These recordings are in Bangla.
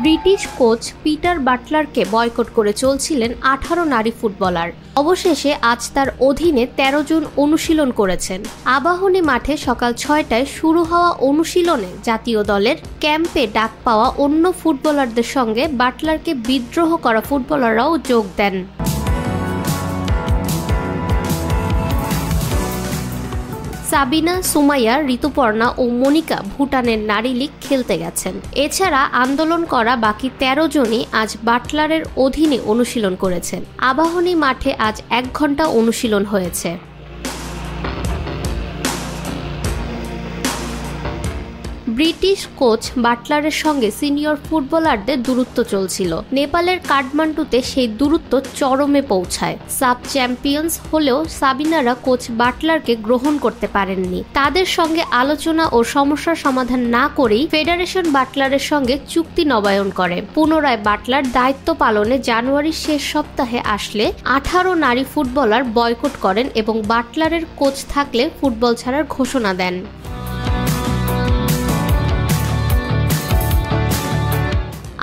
ব্রিটিশ কোচ পিটার বাটলারকে বয়কট করে চলছিলেন 18 নারী ফুটবলার। অবশেষে আজ তার অধীনে 13 জন অনুশীলন করেছেন। আবাহনী মাঠে সকাল 6টায় শুরু হওয়া অনুশীলনে জাতীয় দলের ক্যাম্পে ডাক পাওয়া অন্য ফুটবলারদের সঙ্গে বাটলারকে বিদ্রোহ করা ফুটবলাররাও যোগ দেন। সাবিনা, সুমাইয়া, ঋতুপর্ণা ও মনিকা ভুটানের নারী লীগ খেলতে গেছেন। এছাড়া আন্দোলন করা বাকি 13 জনই আজ বাটলারের অধীনে অনুশীলন করেছেন। আবাহনী মাঠে আজ 1 ঘন্টা অনুশীলন হয়েছে। ব্রিটিশ কোচ বাটলারের সঙ্গে সিনিয়র ফুটবলারদের দূরত্ব চলছিল। নেপালের কাঠমান্ডুতে সেই দূরত্ব চরমে পৌঁছায়। সাব চ্যাম্পিয়ন্স হলেও সাবিনারা কোচ বাটলারকে গ্রহণ করতে পারেননি। তাদের সঙ্গে আলোচনা ও সমস্যার সমাধান না করেই ফেডারেশন বাটলারের সঙ্গে চুক্তি নবায়ন করে। পুনরায় বাটলার দায়িত্ব পালনে জানুয়ারির শেষ সপ্তাহে আসলে 18 নারী ফুটবলার বয়কট করেন এবং বাটলারের কোচ থাকলে ফুটবল ছাড়ার ঘোষণা দেন।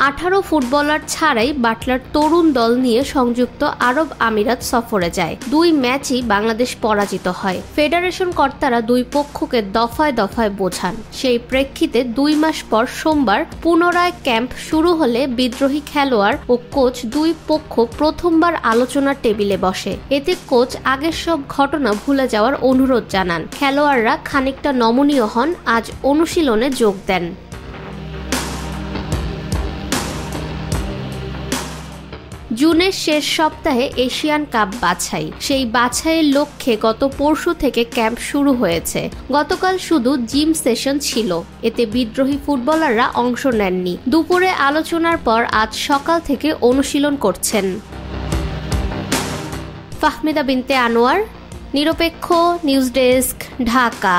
18 ফুটবলার ছাড়াই বাটলার তরুণ দল নিয়ে সংযুক্ত আরব আমিরাত সফরে যায়। 2 ম্যাচই বাংলাদেশ পরাজিত হয়। ফেডারেশন কর্তারা 2 পক্ষকে দফায় দফায় বোঝান। সেই প্রেক্ষিতে 2 মাস পর সোমবার পুনরায় ক্যাম্প শুরু হলে বিদ্রোহী খেলোয়াড় ও কোচ 2 পক্ষ প্রথমবার আলোচনার টেবিলে বসে। এতে কোচ আগের সব ঘটনা ভুলে যাওয়ার অনুরোধ জানান। খেলোয়াড়রা খানিকটা নমনীয় হন, আজ অনুশীলনে যোগ দেন। জুনের শেষ সপ্তাহে এশিয়ান কাপ বাছাই। সেই বাছাইয়ের লক্ষ্যে গত পরশু থেকে ক্যাম্প শুরু হয়েছে। গতকাল শুধু জিম সেশন ছিল, এতে বিদ্রোহী ফুটবলাররা অংশ নেননি। দুপুরে আলোচনার পর আজ সকাল থেকে অনুশীলন করছেন। ফাহমিদা বিনতে আনোয়ার, নিরপেক্ষ নিউজ ডেস্ক, ঢাকা।